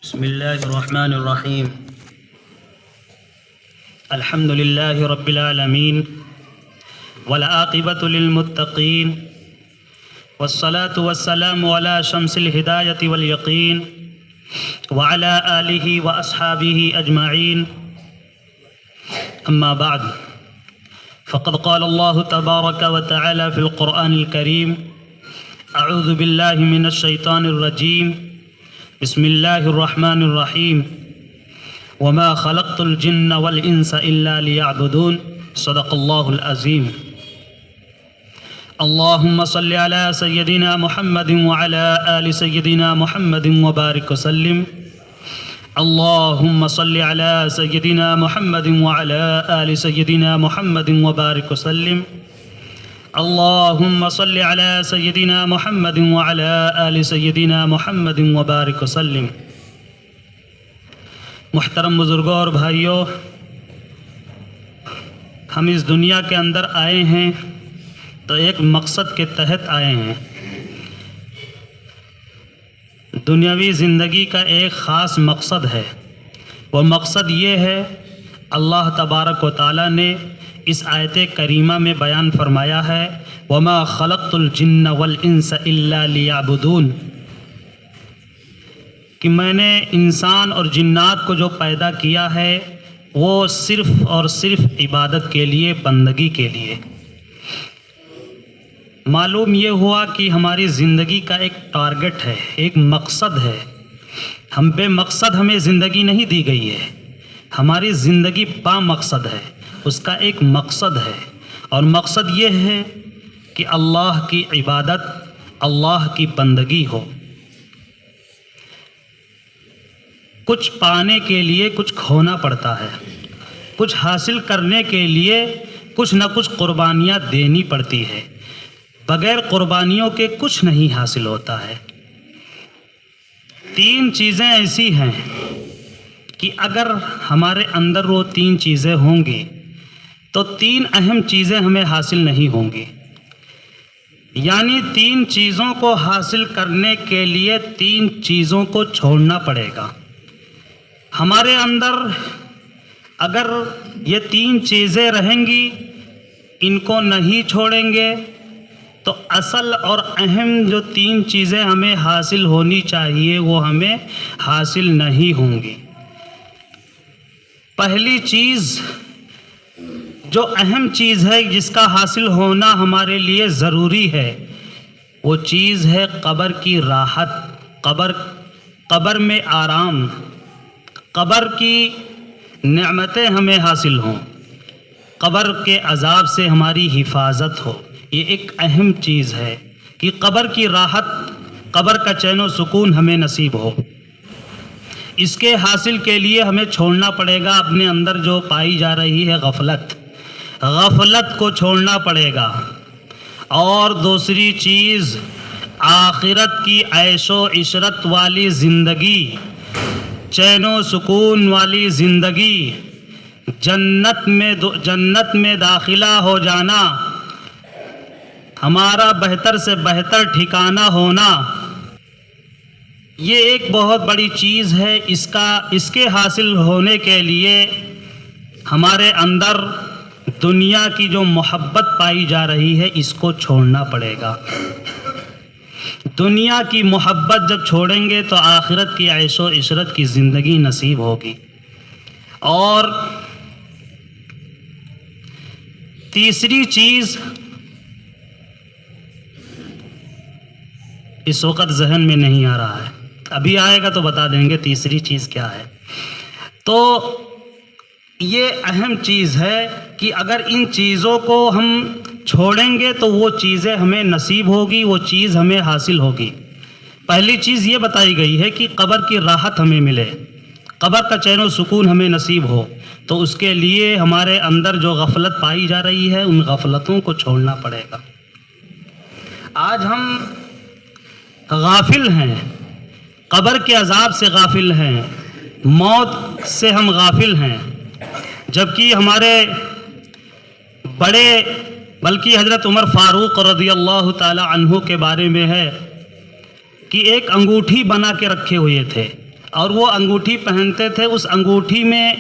بسم الله الرحمن الرحيم. الحمد لله رب العالمين والعاقبة للمتقين والصلاة والسلام على شمس الهداية واليقين وعلى آله وأصحابه أجمعين. أما بعد، فقد قال الله تبارك وتعالى في القرآن الكريم: أعوذ بالله من الشيطان الرجيم، بسم الله الرحمن الرحيم، وما خلقت الجن والإنس إلا ليعبدون. صدق الله العظيم. اللهم صل على سيدنا محمد وعلى آل سيدنا محمد وبارك وسلم. اللهم صل على سيدنا محمد وعلى آل سيدنا محمد وبارك وسلم. اللهم صل على سيدنا محمد وعلى آل سيدنا محمد وبارك وسلم. محترم بزرگوں اور بھائیوں، ہم اس دنیا کے اندر آئے ہیں تو ایک مقصد کے تحت آئے ہیں. دنیاوی زندگی کا ایک خاص مقصد ہے. وہ مقصد یہ ہے، اللہ تبارک و تعالیٰ نے اس آیت کریمہ میں بیان فرمایا ہے: وَمَا خَلَقْتُ الْجِنَّ وَالْإِنسَ إِلَّا لِيَعْبُدُونَ، کہ میں نے انسان اور جنات کو جو پیدا کیا ہے وہ صرف اور صرف عبادت کے لیے، بندگی کے لیے. معلوم یہ ہوا کہ ہماری زندگی کا ایک ٹارگٹ ہے، ایک مقصد ہے. ہم بے مقصد ہمیں زندگی نہیں دی گئی ہے. ہماری زندگی با مقصد ہے، اس کا ایک مقصد ہے، اور مقصد یہ ہے کہ اللہ کی عبادت، اللہ کی بندگی ہو. کچھ پانے کے لیے کچھ کھونا پڑتا ہے، کچھ حاصل کرنے کے لیے کچھ نہ کچھ قربانیاں دینی پڑتی ہے. بغیر قربانیوں کے کچھ نہیں حاصل ہوتا ہے. تین چیزیں ایسی ہیں کہ اگر ہمارے اندر وہ تین چیزیں ہوں گی تو تین اہم چیزیں ہمیں حاصل نہیں ہوں گی. یعنی تین چیزوں کو حاصل کرنے کے لیے تین چیزوں کو چھوڑنا پڑے گا. ہمارے اندر اگر یہ تین چیزیں رہیں گی، ان کو نہیں چھوڑیں گے تو اصل اور اہم جو تین چیزیں ہمیں حاصل ہونی چاہیے وہ ہمیں حاصل نہیں ہوں گی. پہلی چیز جو اہم چیز ہے، جس کا حاصل ہونا ہمارے لیے ضروری ہے، وہ چیز ہے قبر کی راحت، قبر میں آرام، قبر کی نعمتیں ہمیں حاصل ہوں، قبر کے عذاب سے ہماری حفاظت ہو. یہ ایک اہم چیز ہے کہ قبر کی راحت، قبر کا چین و سکون ہمیں نصیب ہو. اس کے حاصل کے لیے ہمیں چھوڑنا پڑے گا اپنے اندر جو پائی جا رہی ہے غفلت کو چھوڑنا پڑے گا. اور دوسری چیز، آخرت کی عیش و عشرت والی زندگی، چین و سکون والی زندگی، جنت میں داخلہ ہو جانا، ہمارا بہتر سے بہتر ٹھکانہ ہونا، یہ ایک بہت بڑی چیز ہے. اس کے حاصل ہونے کے لیے ہمارے اندر دنیا کی جو محبت پائی جا رہی ہے اس کو چھوڑنا پڑے گا. دنیا کی محبت جب چھوڑیں گے تو آخرت کی عیش و عشرت کی زندگی نصیب ہوگی. اور تیسری چیز اس وقت ذہن میں نہیں آ رہا ہے، ابھی آئے گا تو بتا دیں گے تیسری چیز کیا ہے. تو یہ اہم چیز ہے کہ اگر ان چیزوں کو ہم چھوڑیں گے تو وہ چیزیں ہمیں نصیب ہوگی، وہ چیز ہمیں حاصل ہوگی. پہلی چیز یہ بتائی گئی ہے کہ قبر کی راحت ہمیں ملے، قبر کا چین و سکون ہمیں نصیب ہو. تو اس کے لیے ہمارے اندر جو غفلت پائی جا رہی ہے ان غفلتوں کو چھوڑنا پڑے گا. آج ہم غافل ہیں، قبر کے عذاب سے غافل ہیں، موت سے ہم غافل ہیں. جبکہ ہمارے بڑے، بلکہ حضرت عمر فاروق رضی اللہ تعالی عنہ کے بارے میں ہے کہ ایک انگوٹھی بنا کے رکھے ہوئے تھے. اور وہ انگوٹھی پہنتے تھے، اس انگوٹھی میں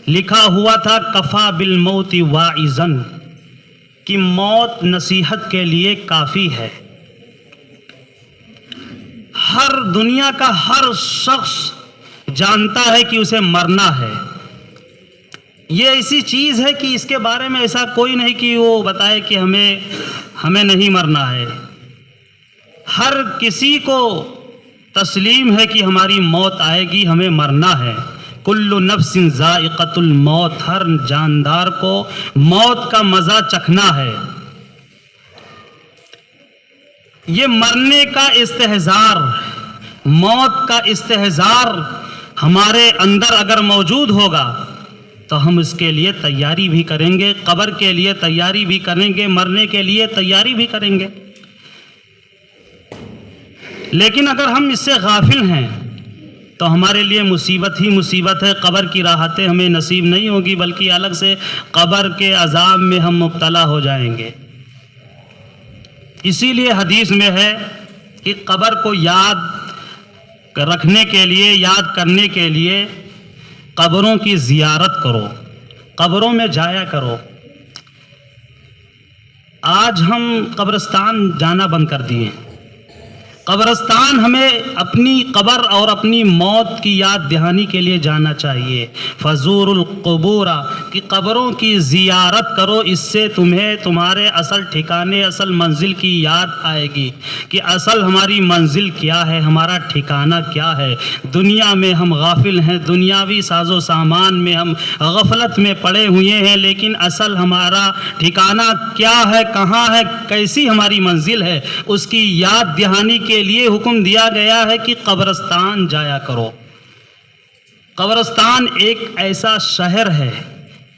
لکھا ہوا تھا کفا بالموت واعظن، کہ موت نصیحت کے لیے کافی ہے۔ ہر دنیا کا ہر شخص جانتا ہے کہ اسے مرنا ہے۔ یہ ایسی چیز ہے کہ اس کے بارے میں ایسا کوئی نہیں کہ وہ بتائے کہ ہمیں نہیں مرنا ہے۔ ہر کسی کو تسلیم ہے کہ ہماری موت آئے گی، ہمیں مرنا ہے۔ کل نفس ذائقۃ الموت، ہر جاندار کو موت کا مزہ چکھنا ہے۔ یہ مرنے کا استحضار، موت کا استحضار ہمارے اندر اگر موجود ہوگا تو ہم اس کے لیے تیاری بھی کریں گے، قبر کے لیے تیاری بھی کریں گے، مرنے کے لیے تیاری بھی کریں گے۔ لیکن اگر ہم اس سے غافل ہیں تو ہمارے لیے مصیبت ہی مصیبت ہے، قبر کی راحتیں ہمیں نصیب نہیں ہوگی، بلکہ الگ سے قبر کے عذاب میں ہم مبتلا ہو جائیں گے۔ اسی لیے حدیث میں ہے کہ قبر کو یاد رکھنے کے لیے، یاد کرنے کے لیے قبروں کی زیارت کرو، قبروں میں جایا کرو۔ آج ہم قبرستان جانا بند کر دیے۔ قبرستان ہمیں اپنی قبر اور اپنی موت کی یاد دہانی کے لیے جانا چاہیے۔ فزور القبور، کہ قبروں کی زیارت کرو، اس سے تمہیں تمہارے اصل ٹھکانے، اصل منزل کی یاد آئے گی کہ اصل ہماری منزل کیا ہے، ہمارا ٹھکانہ کیا ہے۔ دنیا میں ہم غافل ہیں، دنیاوی ساز و سامان میں ہم غفلت میں پڑے ہوئے ہیں، لیکن اصل ہمارا ٹھکانہ کیا ہے، کہاں ہے، کیسی ہماری منزل ہے، اس کی یاد دہانی کے لیے حکم دیا گیا ہے کہ قبرستان جایا کرو۔ قبرستان ایک ایسا شہر ہے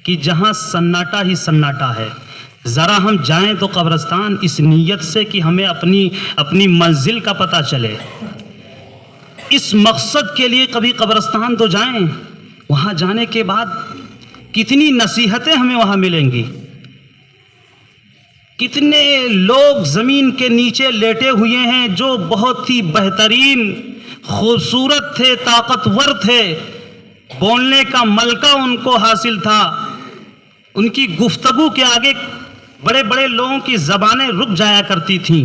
کہ جہاں سناٹا ہی سناٹا ہے۔ ذرا ہم جائیں تو قبرستان اس نیت سے کہ ہمیں اپنی منزل کا پتہ چلے، اس مقصد کے لیے کبھی قبرستان تو جائیں۔ وہاں جانے کے بعد کتنی نصیحتیں ہمیں وہاں ملیں گی، کتنے لوگ زمین کے نیچے لیٹے ہوئے ہیں جو بہت ہی بہترین، خوبصورت تھے، طاقتور تھے، بولنے کا ملکہ ان کو حاصل تھا، ان کی گفتگو کے آگے بڑے بڑے لوگوں کی زبانیں رک جایا کرتی تھیں۔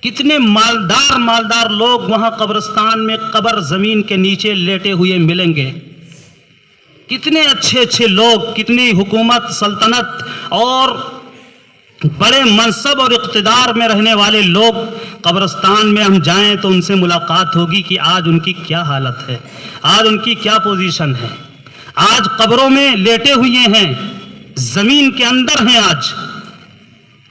کتنے مالدار لوگ وہاں قبرستان میں، قبر زمین کے نیچے لیٹے ہوئے ملیں گے۔ کتنے اچھے لوگ، کتنی حکومت، سلطنت اور بڑے منصب اور اقتدار میں رہنے والے لوگ، قبرستان میں ہم جائیں تو ان سے ملاقات ہوگی کہ آج ان کی کیا حالت ہے، آج ان کی کیا پوزیشن ہے، آج قبروں میں لیٹے ہوئے ہیں، زمین کے اندر ہیں آج۔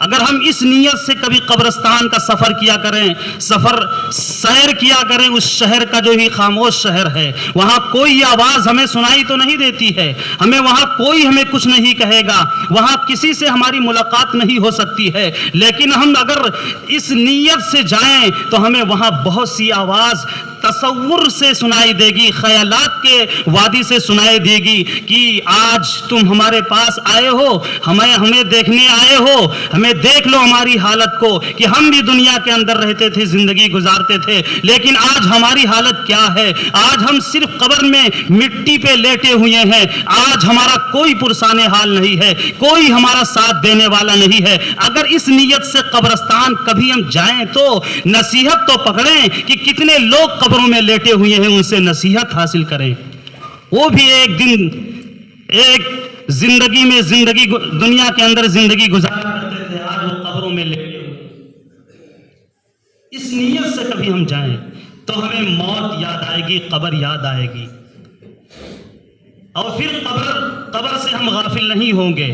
اگر ہم اس نیت سے کبھی قبرستان کا سفر کیا کریں، سیر کیا کریں، اس شہر کا جو ہی خاموش شہر ہے، وہاں کوئی آواز ہمیں سنائی تو نہیں دیتی ہے، وہاں کوئی ہمیں کچھ نہیں کہے گا، وہاں کسی سے ہماری ملاقات نہیں ہو سکتی ہے، لیکن ہم اگر اس نیت سے جائیں تو ہمیں وہاں بہت سی آواز تصور سے سنائی دے گی، خیالات کے وادی سے سنائی دے گی کہ آج تم ہمارے پاس آئے ہو، ہمیں دیکھنے آئے ہو، ہمیں دیکھ لو ہماری حالت کو کہ ہم بھی دنیا کے اندر رہتے تھے، زندگی گزارتے تھے، لیکن آج ہماری حالت کیا ہے۔ آج ہم صرف قبر میں مٹی پہ لیٹے ہوئے ہیں، آج ہمارا کوئی پرسان حال نہیں ہے، کوئی ہمارا ساتھ دینے والا نہیں ہے۔ اگر اس نیت سے قبرستان کبھی ہم جائیں تو نصیحت تو پکڑیں کہ کتنے لوگ قبروں میں لیٹے ہوئے ہیں، ان سے نصیحت حاصل کریں۔ وہ بھی ایک دن ایک زندگی دنیا کے اندر زندگی گزارا کرتے تھے، آج وہ قبروں میں لیٹے ہوئے۔ اس نیت سے کبھی ہم جائیں تو ہمیں موت یاد آئے گی، قبر یاد آئے گی، اور پھر قبر سے ہم غافل نہیں ہوں گے۔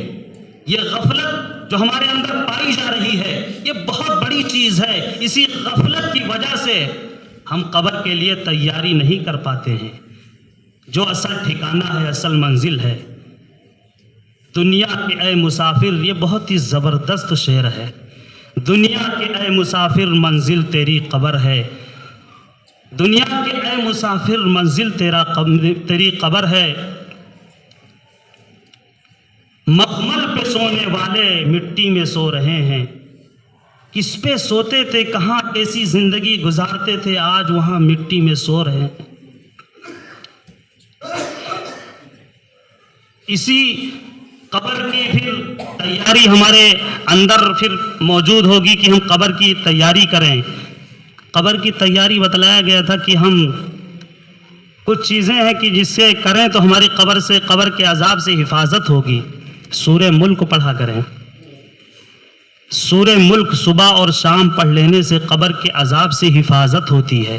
یہ غفلت جو ہمارے اندر پائی جا رہی ہے، یہ بہت بڑی چیز ہے۔ اسی غفلت کی وجہ سے ہم قبر کے لیے تیاری نہیں کر پاتے ہیں، جو اصل ٹھکانہ ہے، اصل منزل ہے۔ دنیا کے اے مسافر، یہ بہت ہی زبردست شعر ہے۔ دنیا کے اے مسافر منزل تیری قبر ہے، دنیا کے اے مسافر منزل تیری قبر ہے۔ مخمل پہ سونے والے مٹی میں سو رہے ہیں، کس پہ سوتے تھے، کہاں کیسی زندگی گزارتے تھے، آج وہاں مٹی میں سو رہے ہیں۔ اسی قبر کی پھر تیاری ہمارے اندر پھر موجود ہوگی کہ ہم قبر کی تیاری کریں. قبر کی تیاری بتلایا گیا تھا کہ ہم کچھ چیزیں ہیں کہ جس سے کریں تو ہماری قبر کے عذاب سے حفاظت ہوگی. سورہ ملک پڑھا کریں. سورہ ملک صبح اور شام پڑھ لینے سے قبر کے عذاب سے حفاظت ہوتی ہے.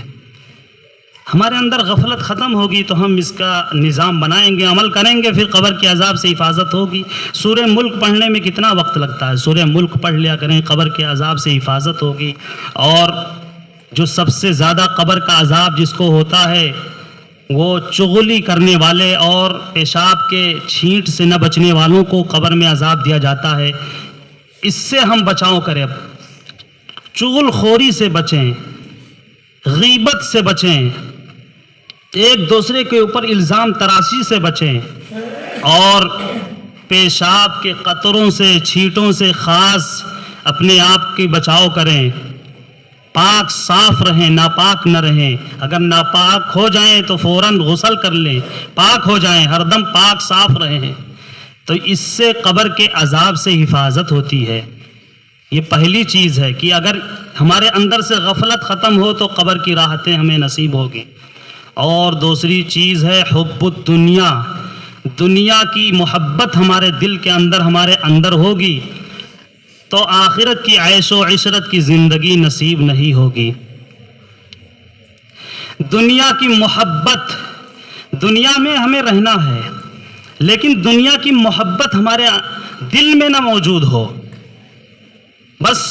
ہمارے اندر غفلت ختم ہوگی تو ہم اس کا نظام بنائیں گے, عمل کریں گے, پھر قبر کے عذاب سے حفاظت ہوگی. سورہ ملک پڑھنے میں کتنا وقت لگتا ہے؟ سورہ ملک پڑھ لیا کریں, قبر کے عذاب سے حفاظت ہوگی. اور جو سب سے زیادہ قبر کا عذاب جس کو ہوتا ہے وہ چغلی کرنے والے اور پیشاب کے چھینٹ سے نہ بچنے والوں کو قبر میں عذاب دیا جاتا ہے. اس سے ہم بچاؤ کریں. اب چغل خوری سے بچیں, غیبت سے بچیں, ایک دوسرے کے اوپر الزام تراشی سے بچیں, اور پیشاب کے قطروں سے, چھینٹوں سے خاص اپنے آپ کی بچاؤ کریں. پاک صاف رہیں, ناپاک نہ رہیں. اگر ناپاک ہو جائیں تو فوراً غسل کر لیں, پاک ہو جائیں, ہر دم پاک صاف رہیں. تو اس سے قبر کے عذاب سے حفاظت ہوتی ہے. یہ پہلی چیز ہے کہ اگر ہمارے اندر سے غفلت ختم ہو تو قبر کی راحتیں ہمیں نصیب ہوگی. اور دوسری چیز ہے حب الدنیا. دنیا کی محبت ہمارے دل کے اندر ہمارے اندر ہوگی تو آخرت کی عیش و عشرت کی زندگی نصیب نہیں ہوگی. دنیا کی محبت, دنیا میں ہمیں رہنا ہے لیکن دنیا کی محبت ہمارے دل میں نہ موجود ہو. بس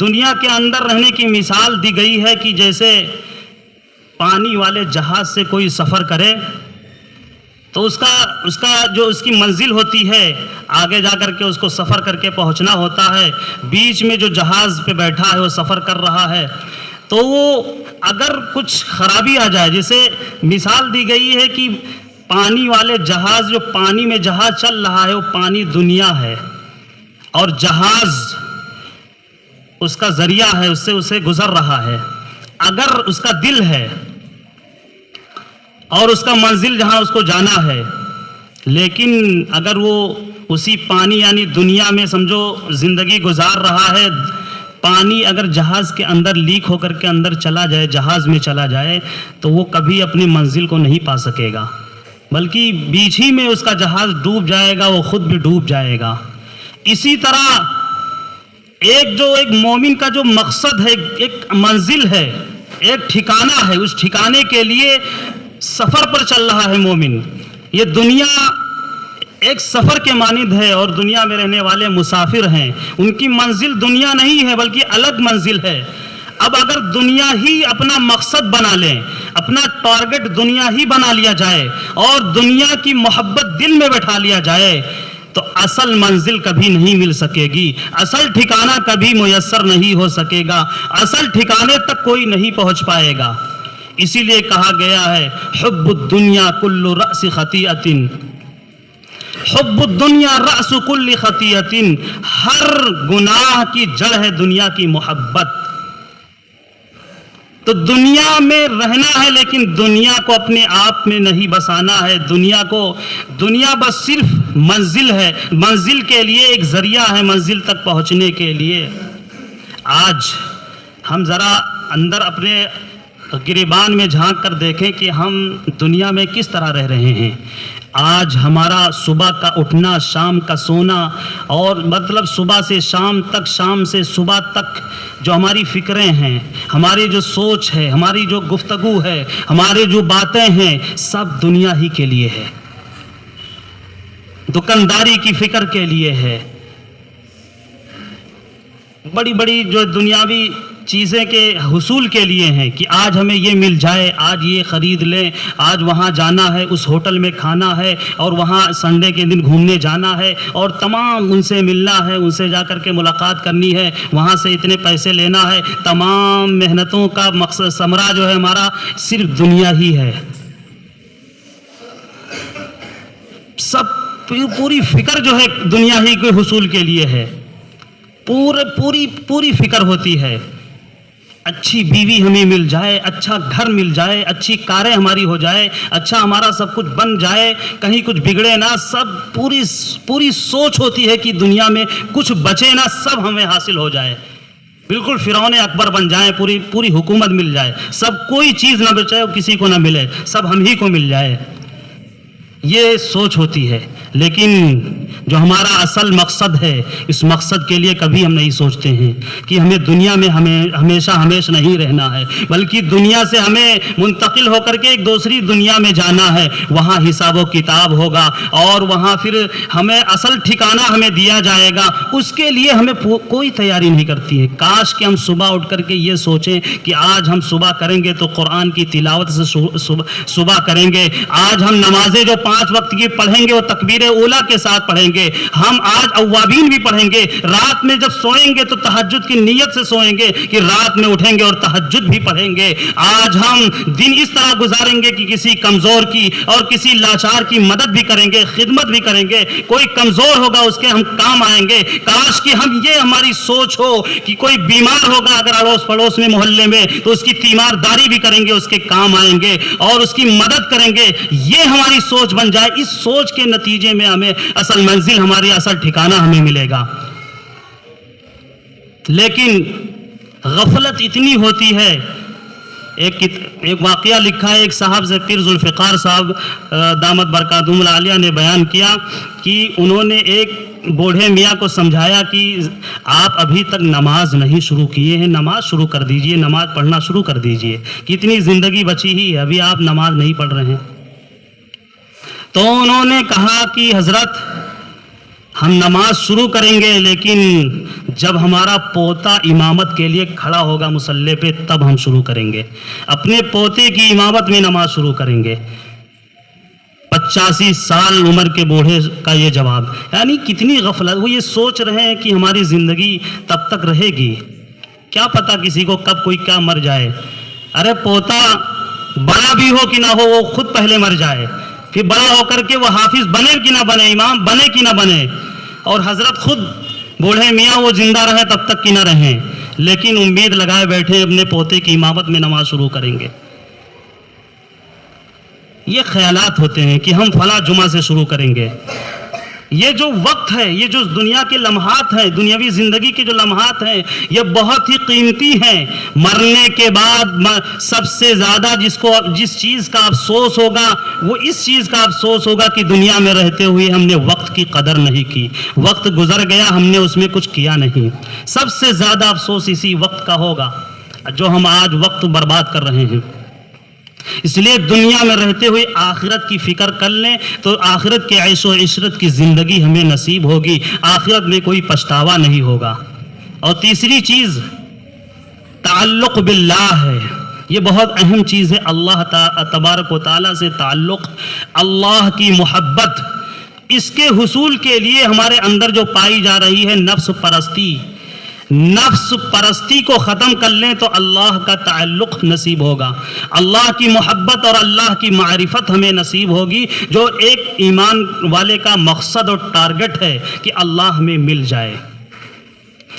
دنیا کے اندر رہنے کی مثال دی گئی ہے کہ جیسے پانی والے جہاز سے کوئی سفر کرے تو اس کا جو اس کی منزل ہوتی ہے آگے جا کر کے اس کو سفر کر کے پہنچنا ہوتا ہے. بیچ میں جو جہاز پہ بیٹھا ہے وہ سفر کر رہا ہے تو وہ اگر کچھ خرابی آ جائے, جیسے مثال دی گئی ہے کہ پانی والے جہاز, جو پانی میں جہاز چل رہا ہے وہ پانی دنیا ہے اور جہاز اس کا ذریعہ ہے, اس سے اسے گزر رہا ہے. اگر اس کا دل ہے اور اس کا منزل جہاں اس کو جانا ہے, لیکن اگر وہ اسی پانی یعنی دنیا میں سمجھو زندگی گزار رہا ہے, پانی اگر جہاز کے اندر لیک ہو کر کے اندر چلا جائے, جہاز میں چلا جائے تو وہ کبھی اپنی منزل کو نہیں پا سکے گا, بلکہ بیچ ہی میں اس کا جہاز ڈوب جائے گا, وہ خود بھی ڈوب جائے گا. اسی طرح ایک مومن کا جو مقصد ہے, ایک منزل ہے, ایک ٹھکانہ ہے, اس ٹھکانے کے لیے سفر پر چل رہا ہے مومن. یہ دنیا ایک سفر کے مانند ہے اور دنیا میں رہنے والے مسافر ہیں, ان کی منزل دنیا نہیں ہے بلکہ الگ منزل ہے. اب اگر دنیا ہی اپنا مقصد بنا لیں, اپنا ٹارگٹ دنیا ہی بنا لیا جائے اور دنیا کی محبت دل میں بٹھا لیا جائے تو اصل منزل کبھی نہیں مل سکے گی, اصل ٹھکانہ کبھی میسر نہیں ہو سکے گا, اصل ٹھکانے تک کوئی نہیں پہنچ پائے گا. اسی لیے کہا گیا ہے حب الدنیا کل رأس خطیئۃ, حب الدنیا رأس کل خطیئۃ, ہر گناہ کی جڑ ہے دنیا کی محبت. تو دنیا میں رہنا ہے لیکن دنیا کو اپنے آپ میں نہیں بسانا ہے. دنیا بس صرف منزل ہے, منزل کے لیے ایک ذریعہ ہے منزل تک پہنچنے کے لیے. آج ہم ذرا اندر اپنے گریبان میں جھانک کر دیکھیں کہ ہم دنیا میں کس طرح رہ رہے ہیں. آج ہمارا صبح کا اٹھنا, شام کا سونا, اور مطلب صبح سے شام تک, شام سے صبح تک جو ہماری فکریں ہیں, ہماری جو سوچ ہے, ہماری جو گفتگو ہے, ہماری جو باتیں ہیں, سب دنیا ہی کے لیے ہے, دکانداری کی فکر کے لیے ہے, بڑی بڑی جو دنیاوی چیزیں کے حصول کے لیے ہیں کہ آج ہمیں یہ مل جائے, آج یہ خرید لیں, آج وہاں جانا ہے, اس ہوٹل میں کھانا ہے, اور وہاں سنڈے کے دن گھومنے جانا ہے, اور تمام ان سے ملنا ہے, ان سے جا کر کے ملاقات کرنی ہے, وہاں سے اتنے پیسے لینا ہے. تمام محنتوں کا مقصد ثمرہ جو ہے ہمارا صرف دنیا ہی ہے. سب پوری فکر جو ہے دنیا ہی کے حصول کے لیے ہے, پوری فکر ہوتی ہے. اچھی بیوی ہمیں مل جائے، اچھا گھر مل جائے، اچھی کاریں ہماری ہو جائے، اچھا ہمارا سب کچھ بن جائے، کہیں کچھ بگڑے نہ، سب پوری سوچ ہوتی ہے کہ دنیا میں کچھ بچے نہ، سب ہمیں حاصل ہو جائے، بالکل فرعون اکبر بن جائیں، پوری حکومت مل جائے، سب کوئی چیز نہ بچے، کسی کو نہ ملے، سب ہم ہی کو مل جائے، یہ سوچ ہوتی ہے۔ لیکن جو ہمارا اصل مقصد ہے، اس مقصد کے لیے کبھی ہم نہیں سوچتے ہیں کہ ہمیں دنیا میں ہمیشہ نہیں رہنا ہے، بلکہ دنیا سے ہمیں منتقل ہو کر کے ایک دوسری دنیا میں جانا ہے، وہاں حساب و کتاب ہوگا، اور وہاں پھر ہمیں اصل ٹھکانہ ہمیں دیا جائے گا، اس کے لیے ہمیں کوئی تیاری نہیں کرتی ہے۔ کاش کہ ہم صبح اٹھ کر کے یہ سوچیں کہ آج ہم صبح کریں گے تو قرآن کی تلاوت سے صبح کریں گے، آج ہم نمازیں جو 5 وقت کی پڑھیں گے وہ تکبیر اولا کے ساتھ پڑھیں گے، ہم آج اوابین بھی پڑھیں گے، رات میں جب سوئیں گے تو تہجد کی نیت سے سوئیں گے کہ رات میں اٹھیں گے اور تہجد بھی پڑھیں گے، آج ہم دن اس طرح گزاریں گے کہ کسی کمزور کی اور کسی لاچار کی مدد بھی کریں گے، خدمت بھی کریں گے، کوئی کمزور ہوگا اس کے ہم کام آئیں گے۔ کاش کہ یہ ہماری سوچ ہو کہ کوئی بیمار ہوگا اگر اڑوس پڑوس میں محلے میں تو اس کی تیمارداری بھی کریں گے، اس کے کام آئیں گے اور اس کی مدد کریں گے، یہ ہماری سوچ بن جائے، اس سوچ کے نتیجے میں ہمیں اصل منزل، ہماری اصل ٹھکانہ ہمیں ملے گا۔ لیکن غفلت اتنی ہوتی ہے، ایک واقعہ لکھا ہے ایک صاحب سے، پیر ذوالفقار صاحب دامت برکاتہم العالیہ نے بیان کیا کہ انہوں نے ایک بوڑھے میاں کو سمجھایا کہ آپ ابھی تک نماز نہیں شروع کیے ہیں، نماز شروع کر دیجئے، نماز پڑھنا شروع کر دیجئے، کتنی زندگی بچی ہی ہے، ابھی آپ نماز نہیں پڑھ رہے ہیں۔ تو انہوں نے کہا کہ حضرت ہم نماز شروع کریں گے، لیکن جب ہمارا پوتا امامت کے لیے کھڑا ہوگا مصلی پہ تب ہم شروع کریں گے، اپنے پوتے کی امامت میں نماز شروع کریں گے۔ 85 سال عمر کے بوڑھے کا یہ جواب، یعنی کتنی غفلت، وہ یہ سوچ رہے ہیں کہ ہماری زندگی تب تک رہے گی، کیا پتا کسی کو کب کوئی کیا مر جائے، ارے پوتا بڑا بھی ہو کہ نہ ہو وہ خود پہلے مر جائے، پھر بڑا ہو کر کے وہ حافظ بنے کہ نہ بنے، امام بنے کہ نہ بنے، اور حضرت خود بوڑھے میاں وہ زندہ رہے تب تک کہ نہ رہیں، لیکن امید لگائے بیٹھے اپنے پوتے کی امامت میں نماز شروع کریں گے۔ یہ خیالات ہوتے ہیں کہ ہم فلاں جمعہ سے شروع کریں گے۔ یہ جو وقت ہے، یہ جو دنیا کے لمحات ہیں، دنیاوی زندگی کے جو لمحات ہیں، یہ بہت ہی قیمتی ہیں۔ مرنے کے بعد سب سے زیادہ جس چیز کا افسوس ہوگا وہ اس چیز کا افسوس ہوگا کہ دنیا میں رہتے ہوئے ہم نے وقت کی قدر نہیں کی، وقت گزر گیا ہم نے اس میں کچھ کیا نہیں۔ سب سے زیادہ افسوس اسی وقت کا ہوگا جو ہم آج وقت برباد کر رہے ہیں۔ اس لیے دنیا میں رہتے ہوئے آخرت کی فکر کر لیں تو آخرت کے عیش و عشرت کی زندگی ہمیں نصیب ہوگی، آخرت میں کوئی پچھتاوا نہیں ہوگا۔ اور تیسری چیز تعلق باللہ ہے، یہ بہت اہم چیز ہے، اللہ تبارک و تعالیٰ سے تعلق، اللہ کی محبت، اس کے حصول کے لیے ہمارے اندر جو پائی جا رہی ہے نفس پرستی، نفس پرستی کو ختم کر لیں تو اللہ کا تعلق نصیب ہوگا، اللہ کی محبت اور اللہ کی معرفت ہمیں نصیب ہوگی، جو ایک ایمان والے کا مقصد اور ٹارگٹ ہے کہ اللہ ہمیں مل جائے،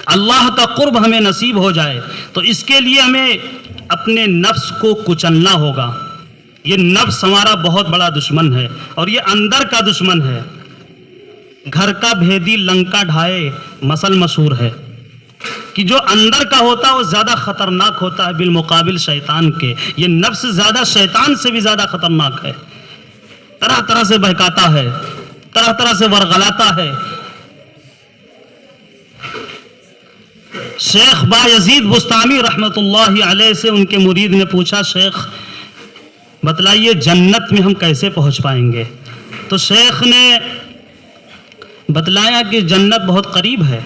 اللہ کا قرب ہمیں نصیب ہو جائے۔ تو اس کے لیے ہمیں اپنے نفس کو کچلنا ہوگا۔ یہ نفس ہمارا بہت بڑا دشمن ہے اور یہ اندر کا دشمن ہے۔ گھر کا بھیدی لنکا ڈھائے مثل مشہور ہے کہ جو اندر کا ہوتا ہے وہ زیادہ خطرناک ہوتا ہے بالمقابل شیطان کے۔ یہ نفس زیادہ شیطان سے بھی زیادہ خطرناک ہے، طرح طرح سے بہکاتا ہے، طرح طرح سے ورغلاتا ہے۔ شیخ بایزید بستامی رحمت اللہ علیہ سے ان کے مرید نے پوچھا، شیخ بتلائیے جنت میں ہم کیسے پہنچ پائیں گے؟ تو شیخ نے بتلایا کہ جنت بہت قریب ہے،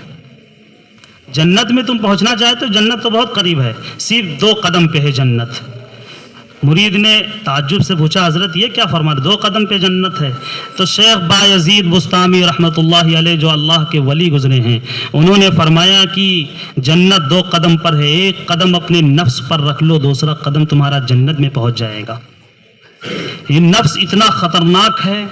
جنت میں تم پہنچنا چاہے تو جنت تو بہت قریب ہے، صرف 2 قدم پہ ہے جنت۔ مرید نے تعجب سے پوچھا، حضرت یہ کیا فرما رہے 2 قدم پہ جنت ہے؟ تو شیخ بایزید بستامی رحمت اللہ علیہ جو اللہ کے ولی گزرے ہیں، انہوں نے فرمایا کہ جنت 2 قدم پر ہے، 1 قدم اپنے نفس پر رکھ لو، دوسرا قدم تمہارا جنت میں پہنچ جائے گا۔ یہ نفس اتنا خطرناک ہے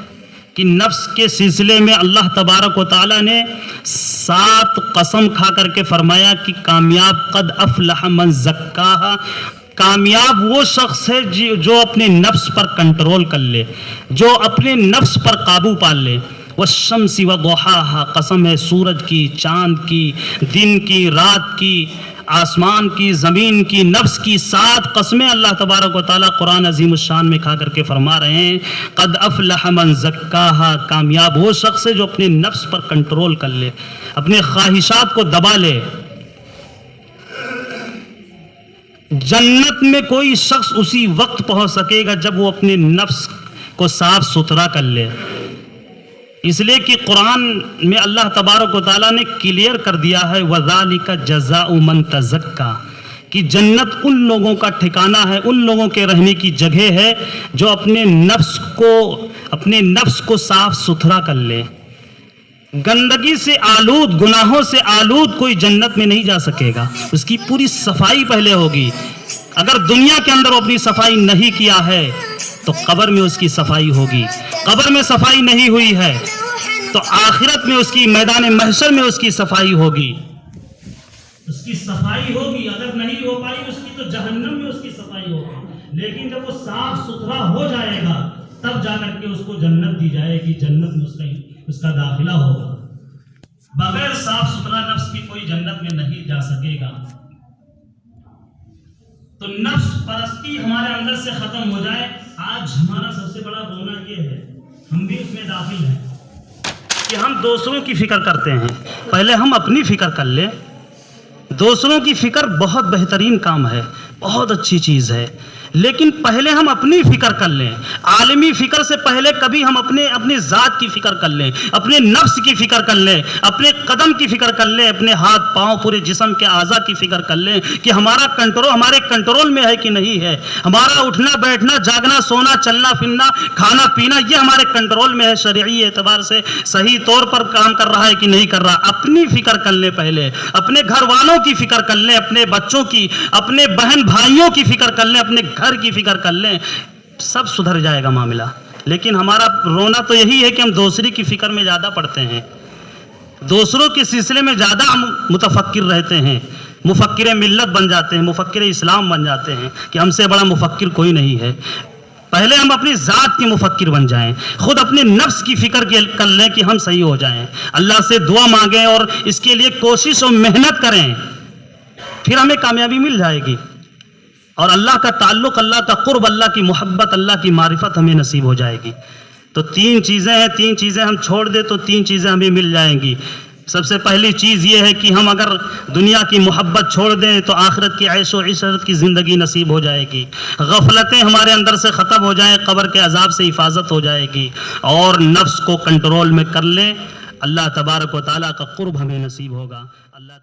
کہ نفس کے سلسلے میں اللہ تبارک و تعالیٰ نے 7 قسم کھا کر کے فرمایا کہ کامیاب قد افلح من زکاہا، کامیاب وہ شخص ہے جو اپنے نفس پر کنٹرول کر لے، جو اپنے نفس پر قابو پا لے۔ والشمس وضحاہا، قسم ہے سورج کی، چاند کی، دن کی، رات کی، آسمان کی، زمین کی، نفس کی، 7 قسمیں اللہ تبارک و تعالیٰ قرآن عظیم الشان میں کھا کر کے فرما رہے ہیں قد افلح من زکاہا، کامیاب وہ شخص ہے جو اپنے نفس پر کنٹرول کر لے، اپنے خواہشات کو دبا لے۔ جنت میں کوئی شخص اسی وقت پہنچ سکے گا جب وہ اپنے نفس کو صاف ستھرا کر لے، اس لیے کہ قرآن میں اللہ تبارک و تعالیٰ نے کلیئر کر دیا ہے وَذَلِكَ جَزَاءُ مَن تَزَكَّىٰ، کہ جنت ان لوگوں کا ٹھکانہ ہے، ان لوگوں کے رہنے کی جگہ ہے جو اپنے نفس کو صاف ستھرا کر لے۔ گندگی سے آلود، گناہوں سے آلود کوئی جنت میں نہیں جا سکے گا، اس کی پوری صفائی پہلے ہوگی۔ اگر دنیا کے اندر وہ اپنی صفائی نہیں کیا ہے تو قبر میں اس کی صفائی ہوگی، قبر میں صفائی نہیں ہوئی ہے تو آخرت میں اس کی، میدان محشر میں اس کی صفائی ہوگی، اس کی صفائی ہوگی۔ اگر نہیں ہو پائی اس کی تو جہنم میں اس کی صفائی ہوگی، لیکن جب وہ صاف ستھرا ہو جائے گا تب جا کر کے اس کو جنت دی جائے گی، جنت میں اس کا داخلہ ہوگا۔ بغیر صاف ستھرا نفس کی کوئی جنت میں نہیں جا سکے گا۔ تو نفس پرستی ہمارے اندر سے ختم ہو جائے۔ آج ہمارا سب سے بڑا رونا یہ ہے، ہم بھی اس میں داخل ہیں کہ ہم دوسروں کی فکر کرتے ہیں، پہلے ہم اپنی فکر کر لیں۔ دوسروں کی فکر بہت بہترین کام ہے، بہت اچھی چیز ہے، لیکن پہلے ہم اپنی فکر کر لیں۔ عالمی فکر سے پہلے کبھی ہم اپنے ذات کی فکر کر لیں، اپنے نفس کی فکر کر لیں، اپنے قدم کی فکر کر لیں، اپنے ہاتھ پاؤں پورے جسم کے اعضاء کی فکر کر لیں کہ ہمارا کنٹرول ہمارے کنٹرول میں ہے کہ نہیں ہے، ہمارا اٹھنا بیٹھنا جاگنا سونا چلنا پھرنا کھانا پینا یہ ہمارے کنٹرول میں ہے، شرعی اعتبار سے صحیح طور پر کام کر رہا ہے کہ نہیں کر رہا۔ اپنی فکر کر لیں، پہلے اپنے گھر والوں کی فکر کر لیں، اپنے بچوں کی، اپنے بہن بھائیوں کی فکر کر لیں، اپنے گھر کی فکر کر لیں، سب سدھر جائے گا معاملہ۔ لیکن ہمارا رونا تو یہی ہے کہ ہم دوسری کی فکر میں زیادہ پڑتے ہیں، دوسروں کے سلسلے میں زیادہ متفکر رہتے ہیں، مفکر ملت بن جاتے ہیں، مفکر اسلام بن جاتے ہیں کہ ہم سے بڑا مفکر کوئی نہیں ہے۔ پہلے ہم اپنی ذات کے مفکر بن جائیں، خود اپنے نفس کی فکر کر لیں کہ ہم صحیح ہو جائیں، اللہ سے دعا مانگیں اور اس کے لیے کوشش اور محنت کریں، پھر ہمیں کامیابی مل جائے گی اور اللہ کا تعلق، اللہ کا قرب، اللہ کی محبت، اللہ کی معرفت ہمیں نصیب ہو جائے گی۔ تو 3 چیزیں ہیں، 3 چیزیں ہم چھوڑ دیں تو 3 چیزیں ہمیں مل جائیں گی۔ سب سے پہلی چیز یہ ہے کہ ہم اگر دنیا کی محبت چھوڑ دیں تو آخرت کی عیش و عشرت کی زندگی نصیب ہو جائے گی، غفلتیں ہمارے اندر سے ختم ہو جائیں، قبر کے عذاب سے حفاظت ہو جائے گی، اور نفس کو کنٹرول میں کر لیں، اللہ تبارک و تعالیٰ کا قرب ہمیں نصیب ہوگا۔ اللہ